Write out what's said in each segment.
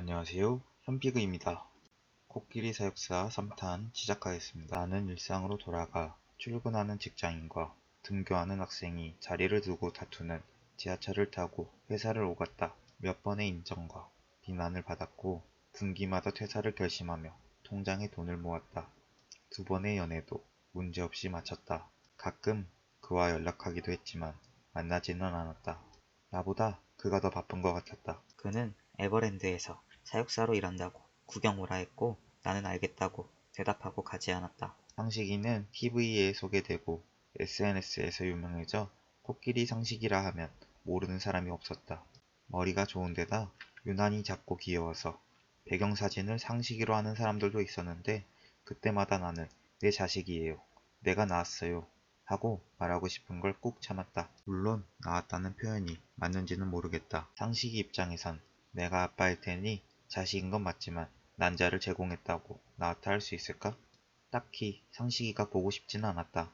안녕하세요. 현피그입니다. 코끼리 사육사 3탄 시작하겠습니다. 나는 일상으로 돌아가 출근하는 직장인과 등교하는 학생이 자리를 두고 다투는 지하철을 타고 회사를 오갔다. 몇 번의 인정과 비난을 받았고 분기마다 퇴사를 결심하며 통장에 돈을 모았다. 두 번의 연애도 문제없이 마쳤다. 가끔 그와 연락하기도 했지만 만나지는 않았다. 나보다 그가 더 바쁜 것 같았다. 그는 에버랜드에서 사육사로 일한다고 구경 오라 했고 나는 알겠다고 대답하고 가지 않았다. 상식이는 TV에 소개되고 SNS에서 유명해져 코끼리 상식이라 하면 모르는 사람이 없었다. 머리가 좋은데다 유난히 작고 귀여워서 배경사진을 상식이로 하는 사람들도 있었는데 그때마다 나는 내 자식이에요. 내가 낳았어요. 하고 말하고 싶은 걸 꾹 참았다. 물론 낳았다는 표현이 맞는지는 모르겠다. 상식이 입장에선 내가 아빠일 테니 자식인 건 맞지만 난자를 제공했다고 나한테 할 수 있을까? 딱히 상식이가 보고 싶지는 않았다.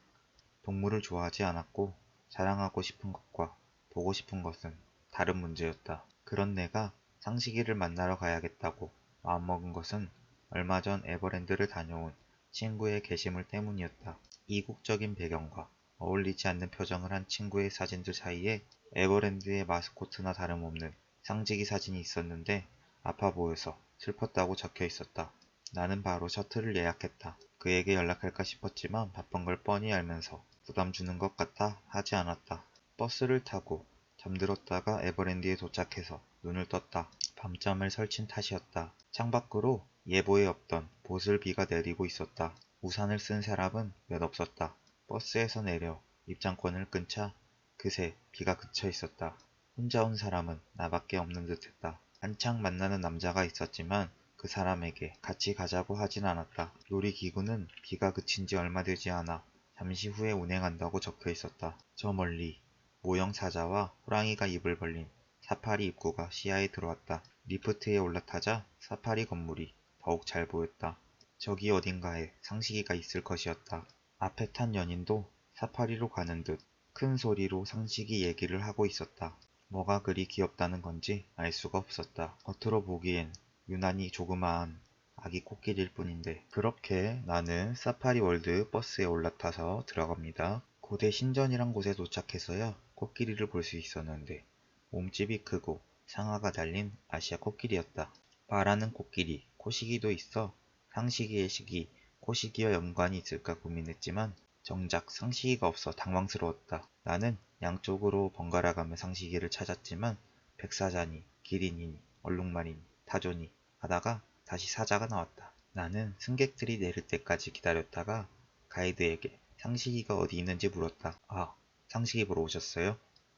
동물을 좋아하지 않았고 자랑하고 싶은 것과 보고 싶은 것은 다른 문제였다. 그런 내가 상식이를 만나러 가야겠다고 마음먹은 것은 얼마 전 에버랜드를 다녀온 친구의 게시물 때문이었다. 이국적인 배경과 어울리지 않는 표정을 한 친구의 사진들 사이에 에버랜드의 마스코트나 다름없는 상식이 사진이 있었는데 아파 보여서 슬펐다고 적혀 있었다. 나는 바로 셔틀을 예약했다. 그에게 연락할까 싶었지만 바쁜 걸 뻔히 알면서 부담 주는 것 같아 하지 않았다. 버스를 타고 잠들었다가 에버랜드에 도착해서 눈을 떴다. 밤잠을 설친 탓이었다. 창밖으로 예보에 없던 보슬비가 내리고 있었다. 우산을 쓴 사람은 몇 없었다. 버스에서 내려 입장권을 끊자 그새 비가 그쳐 있었다. 혼자 온 사람은 나밖에 없는 듯했다. 한창 만나는 남자가 있었지만 그 사람에게 같이 가자고 하진 않았다. 놀이기구는 비가 그친 지 얼마 되지 않아 잠시 후에 운행한다고 적혀 있었다. 저 멀리 모형 사자와 호랑이가 입을 벌린 사파리 입구가 시야에 들어왔다. 리프트에 올라타자 사파리 건물이 더욱 잘 보였다. 저기 어딘가에 상식이가 있을 것이었다. 앞에 탄 연인도 사파리로 가는 듯 큰 소리로 상식이 얘기를 하고 있었다. 뭐가 그리 귀엽다는 건지 알 수가 없었다. 겉으로 보기엔 유난히 조그마한 아기 코끼리일 뿐인데. 그렇게 나는 사파리 월드 버스에 올라타서 들어갑니다. 고대 신전이란 곳에 도착해서야 코끼리를 볼 수 있었는데 몸집이 크고 상아가 달린 아시아 코끼리였다. 말하는 코끼리, 코시기도 있어 상식이의 시기, 코시기와 연관이 있을까 고민했지만 정작 상식이가 없어 당황스러웠다. 나는 양쪽으로 번갈아가며 상식이를 찾았지만 백사자니, 기린이니, 얼룩말이니, 타조니 하다가 다시 사자가 나왔다. 나는 승객들이 내릴 때까지 기다렸다가 가이드에게 상식이가 어디 있는지 물었다. 아, 상식이 보러 오셨어요?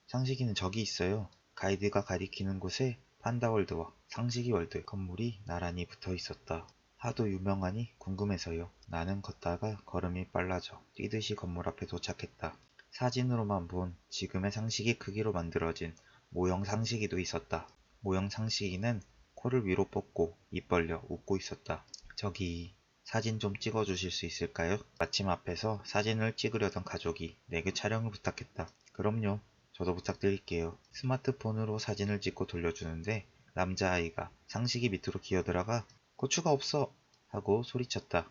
상식이는 저기 있어요. 가이드가 가리키는 곳에 판다월드와 상식이월드 건물이 나란히 붙어 있었다. 하도 유명하니 궁금해서요. 나는 걷다가 걸음이 빨라져 뛰듯이 건물 앞에 도착했다. 사진으로만 본 지금의 상식이 크기로 만들어진 모형 상식이도 있었다. 모형 상식이는 코를 위로 뻗고 입 벌려 웃고 있었다. 저기 사진 좀 찍어주실 수 있을까요? 마침 앞에서 사진을 찍으려던 가족이 내게 촬영을 부탁했다. 그럼요. 저도 부탁드릴게요. 스마트폰으로 사진을 찍고 돌려주는데 남자아이가 상식이 밑으로 기어들어가 고추가 없어! 하고 소리쳤다.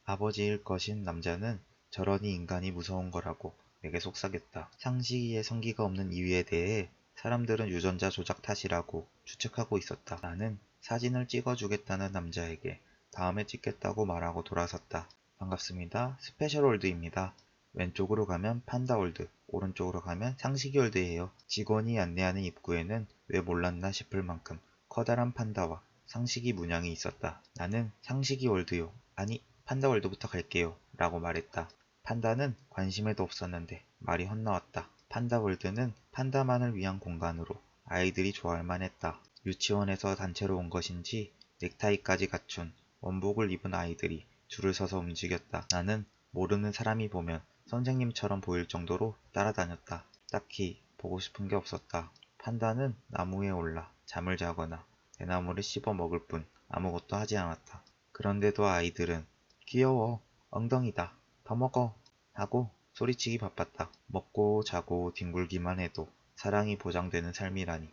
아버지일 것인 남자는 저러니 인간이 무서운 거라고 내게 속삭였다. 상식이의 성기가 없는 이유에 대해 사람들은 유전자 조작 탓이라고 추측하고 있었다. 나는 사진을 찍어주겠다는 남자에게 다음에 찍겠다고 말하고 돌아섰다. 반갑습니다. 스페셜월드입니다. 왼쪽으로 가면 판다월드, 오른쪽으로 가면 상식이월드예요. 직원이 안내하는 입구에는 왜 몰랐나 싶을 만큼 커다란 판다와 상식이 문양이 있었다. 나는 상식이월드요. 아니, 판다월드부터 갈게요. 라고 말했다. 판다는 관심에도 없었는데 말이 헛나왔다. 판다월드는 판다만을 위한 공간으로 아이들이 좋아할 만했다. 유치원에서 단체로 온 것인지 넥타이까지 갖춘 원복을 입은 아이들이 줄을 서서 움직였다. 나는 모르는 사람이 보면 선생님처럼 보일 정도로 따라다녔다. 딱히 보고 싶은 게 없었다. 판다는 나무에 올라 잠을 자거나 대나무를 씹어 먹을 뿐 아무것도 하지 않았다. 그런데도 아이들은 귀여워, 엉덩이다, 더 먹어 하고 소리치기 바빴다. 먹고 자고 뒹굴기만 해도 사랑이 보장되는 삶이라니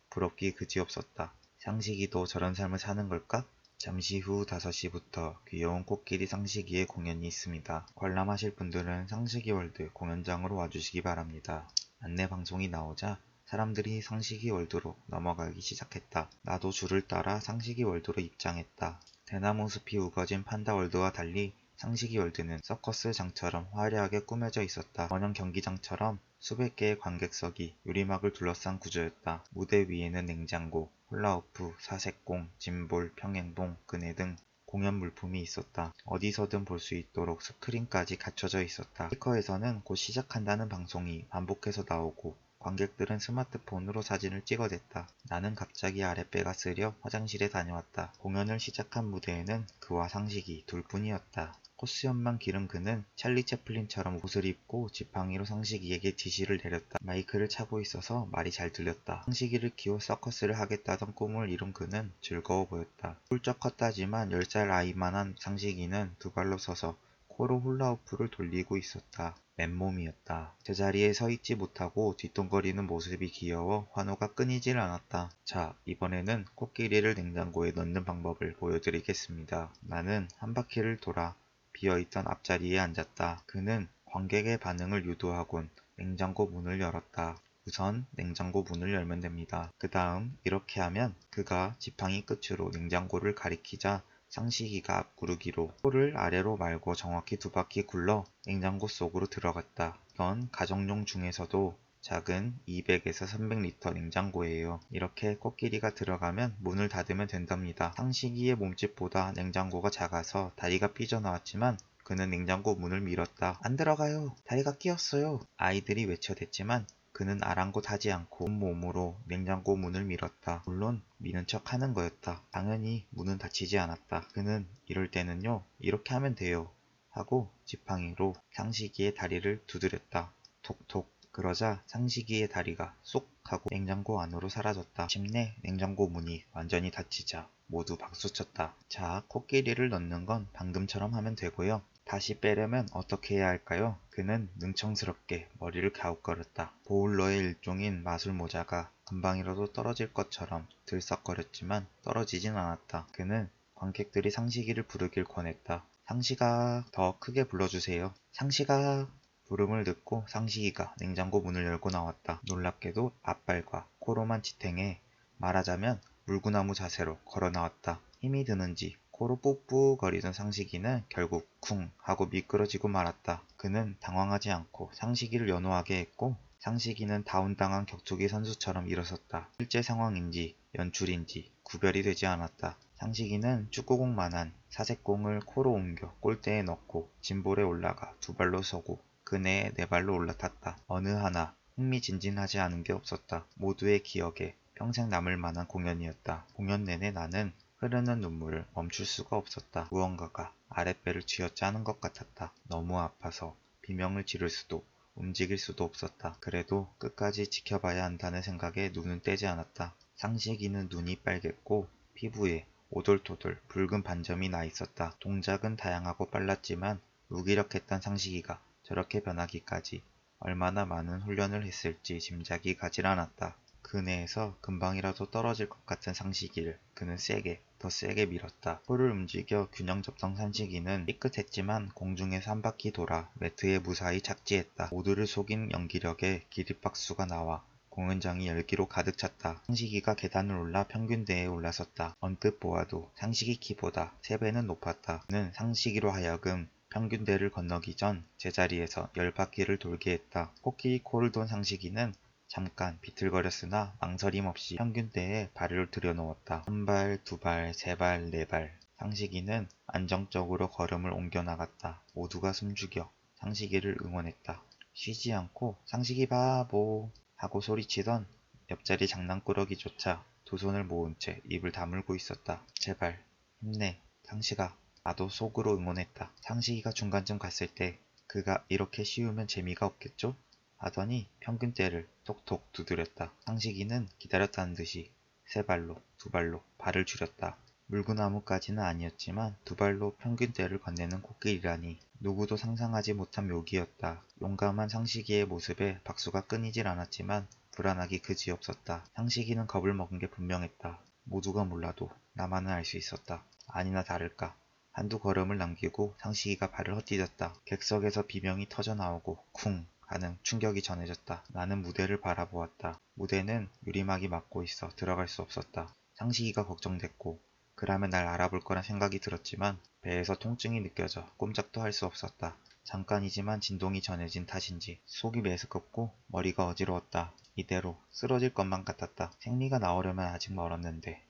부럽기 그지없었다. 상식이도 저런 삶을 사는 걸까? 잠시 후 5시부터 귀여운 코끼리 상식이의 공연이 있습니다. 관람하실 분들은 상식이월드 공연장으로 와주시기 바랍니다. 안내 방송이 나오자 사람들이 상식이월드로 넘어가기 시작했다. 나도 줄을 따라 상식이월드로 입장했다. 대나무 숲이 우거진 판다월드와 달리 상식이월드는 서커스장처럼 화려하게 꾸며져 있었다. 원형 경기장처럼 수백 개의 관객석이 유리막을 둘러싼 구조였다. 무대 위에는 냉장고, 훌라후프, 사색공, 짐볼, 평행봉, 그네 등 공연 물품이 있었다. 어디서든 볼 수 있도록 스크린까지 갖춰져 있었다. 스피커에서는 곧 시작한다는 방송이 반복해서 나오고 관객들은 스마트폰으로 사진을 찍어댔다. 나는 갑자기 아랫배가 쓰려 화장실에 다녀왔다. 공연을 시작한 무대에는 그와 상식이 둘뿐이었다. 코스염만 기른 그는 찰리 채플린처럼 옷을 입고 지팡이로 상식이에게 지시를 내렸다. 마이크를 차고 있어서 말이 잘 들렸다. 상식이를 키워 서커스를 하겠다던 꿈을 이룬 그는 즐거워 보였다. 훌쩍 컸다지만 10살 아이만한 상식이는 두 발로 서서 코로 훌라후프를 돌리고 있었다. 맨몸이었다. 제자리에 서 있지 못하고 뒤뚱거리는 모습이 귀여워 환호가 끊이질 않았다. 자, 이번에는 코끼리를 냉장고에 넣는 방법을 보여드리겠습니다. 나는 한 바퀴를 돌아 비어있던 앞자리에 앉았다. 그는 관객의 반응을 유도하곤 냉장고 문을 열었다. 우선 냉장고 문을 열면 됩니다. 그 다음 이렇게 하면 그가 지팡이 끝으로 냉장고를 가리키자 상식이가 앞구르기로 코를 아래로 말고 정확히 두 바퀴 굴러 냉장고 속으로 들어갔다. 이건 가정용 중에서도 작은 200에서 300리터 냉장고예요. 이렇게 코끼리가 들어가면 문을 닫으면 된답니다. 상식이의 몸집보다 냉장고가 작아서 다리가 삐져나왔지만 그는 냉장고 문을 밀었다. 안 들어가요. 다리가 끼었어요. 아이들이 외쳐댔지만 그는 아랑곳하지 않고 온몸으로 냉장고 문을 밀었다. 물론 미는 척 하는 거였다. 당연히 문은 닫히지 않았다. 그는 이럴 때는요, 이렇게 하면 돼요 하고 지팡이로 상식이의 다리를 두드렸다. 톡톡. 그러자 상식이의 다리가 쏙 하고 냉장고 안으로 사라졌다. 마침내 냉장고 문이 완전히 닫히자 모두 박수쳤다. 자, 코끼리를 넣는 건 방금처럼 하면 되고요. 다시 빼려면 어떻게 해야 할까요? 그는 능청스럽게 머리를 갸웃거렸다. 보울러의 일종인 마술모자가 금방이라도 떨어질 것처럼 들썩거렸지만 떨어지진 않았다. 그는 관객들이 상식이를 부르길 권했다. 상식아, 더 크게 불러주세요. 상식아. 부름을 듣고 상식이가 냉장고 문을 열고 나왔다. 놀랍게도 앞발과 코로만 지탱해 말하자면 물구나무 자세로 걸어 나왔다. 힘이 드는지 코로 뿌뿌거리던 상식이는 결국 쿵 하고 미끄러지고 말았다. 그는 당황하지 않고 상식이를 연호하게 했고 상식이는 다운당한 격투기 선수처럼 일어섰다. 실제 상황인지 연출인지 구별이 되지 않았다. 상식이는 축구공만한 사색공을 코로 옮겨 골대에 넣고 짐볼에 올라가 두 발로 서고 그네에 네 발로 올라탔다. 어느 하나 흥미진진하지 않은 게 없었다. 모두의 기억에 평생 남을 만한 공연이었다. 공연 내내 나는 흐르는 눈물을 멈출 수가 없었다. 무언가가 아랫배를 쥐어짜는 것 같았다. 너무 아파서 비명을 지를 수도 움직일 수도 없었다. 그래도 끝까지 지켜봐야 한다는 생각에 눈은 떼지 않았다. 상식이는 눈이 빨갰고 피부에 오돌토돌 붉은 반점이 나 있었다. 동작은 다양하고 빨랐지만 무기력했던 상식이가 저렇게 변하기까지 얼마나 많은 훈련을 했을지 짐작이 가질 않았다. 그네에서 금방이라도 떨어질 것 같은 상식이를 그는 세게, 더 세게 밀었다. 코를 움직여 균형 잡던 상식이는 삐끗했지만 공중에서 한 바퀴 돌아 매트에 무사히 착지했다. 모두를 속인 연기력에 기립박수가 나와 공연장이 열기로 가득 찼다. 상식이가 계단을 올라 평균대에 올라섰다. 언뜻 보아도 상식이 키보다 3배는 높았다. 그는 상식이로 하여금 평균대를 건너기 전 제자리에서 10바퀴를 돌게 했다. 코끼리 코를 돈 상식이는 잠깐 비틀거렸으나 망설임 없이 평균대에 발을 들여놓았다. 한 발, 두 발, 세 발, 네 발. 상식이는 안정적으로 걸음을 옮겨 나갔다. 모두가 숨죽여 상식이를 응원했다. 쉬지 않고 상식이 바보 하고 소리치던 옆자리 장난꾸러기조차 두 손을 모은 채 입을 다물고 있었다. 제발 힘내 상식아. 나도 속으로 응원했다. 상식이가 중간쯤 갔을 때 그가 이렇게 쉬우면 재미가 없겠죠? 하더니 평균대를 톡톡 두드렸다. 상식이는 기다렸다는 듯이 세 발로, 두 발로 발을 줄였다. 물구나무까지는 아니었지만 두 발로 평균대를 건네는 코끼리라니 누구도 상상하지 못한 묘기였다. 용감한 상식이의 모습에 박수가 끊이질 않았지만 불안하기 그지없었다. 상식이는 겁을 먹은 게 분명했다. 모두가 몰라도 나만은 알 수 있었다. 아니나 다를까 한두 걸음을 남기고 상식이가 발을 헛디뎠다. 객석에서 비명이 터져나오고 쿵 하는 충격이 전해졌다. 나는 무대를 바라보았다. 무대는 유리막이 막고 있어 들어갈 수 없었다. 상식이가 걱정됐고 그라면 날 알아볼 거란 생각이 들었지만 배에서 통증이 느껴져 꼼짝도 할 수 없었다. 잠깐이지만 진동이 전해진 탓인지 속이 메스껍고 머리가 어지러웠다. 이대로 쓰러질 것만 같았다. 생리가 나오려면 아직 멀었는데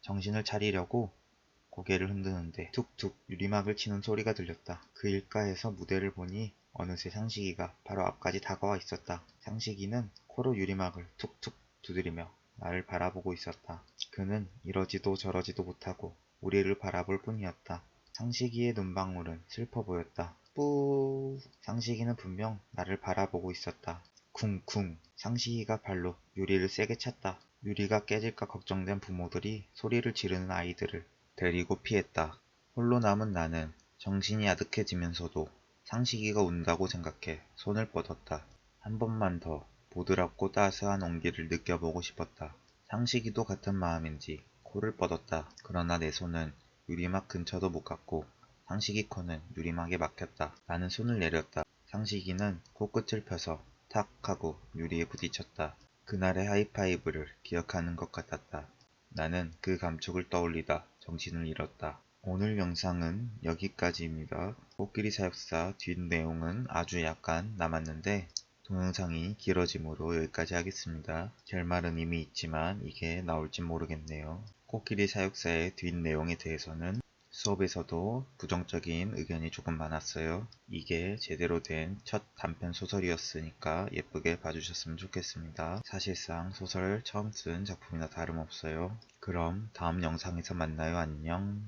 정신을 차리려고 고개를 흔드는데 툭툭 유리막을 치는 소리가 들렸다. 그 일가에서 무대를 보니 어느새 상식이가 바로 앞까지 다가와 있었다. 상식이는 코로 유리막을 툭툭 두드리며 나를 바라보고 있었다. 그는 이러지도 저러지도 못하고 우리를 바라볼 뿐이었다. 상식이의 눈방울은 슬퍼 보였다. 뿌 상식이는 분명 나를 바라보고 있었다. 쿵쿵 상식이가 발로 유리를 세게 찼다. 유리가 깨질까 걱정된 부모들이 소리를 지르는 아이들을 데리고 피했다. 홀로 남은 나는 정신이 아득해지면서도 상식이가 운다고 생각해 손을 뻗었다. 한 번만 더 보드랍고 따스한 온기를 느껴보고 싶었다. 상식이도 같은 마음인지 코를 뻗었다. 그러나 내 손은 유리막 근처도 못 갔고 상식이 코는 유리막에 막혔다. 나는 손을 내렸다. 상식이는 코끝을 펴서 탁 하고 유리에 부딪혔다. 그날의 하이파이브를 기억하는 것 같았다. 나는 그 감촉을 떠올리다 정신을 잃었다. 오늘 영상은 여기까지입니다. 코끼리 사육사 뒷내용은 아주 약간 남았는데 동영상이 길어지므로 여기까지 하겠습니다. 결말은 이미 있지만 이게 나올진 모르겠네요. 코끼리 사육사의 뒷내용에 대해서는 수업에서도 부정적인 의견이 조금 많았어요. 이게 제대로 된 첫 단편 소설이었으니까 예쁘게 봐주셨으면 좋겠습니다. 사실상 소설 처음 쓴 작품이나 다름없어요. 그럼 다음 영상에서 만나요. 안녕.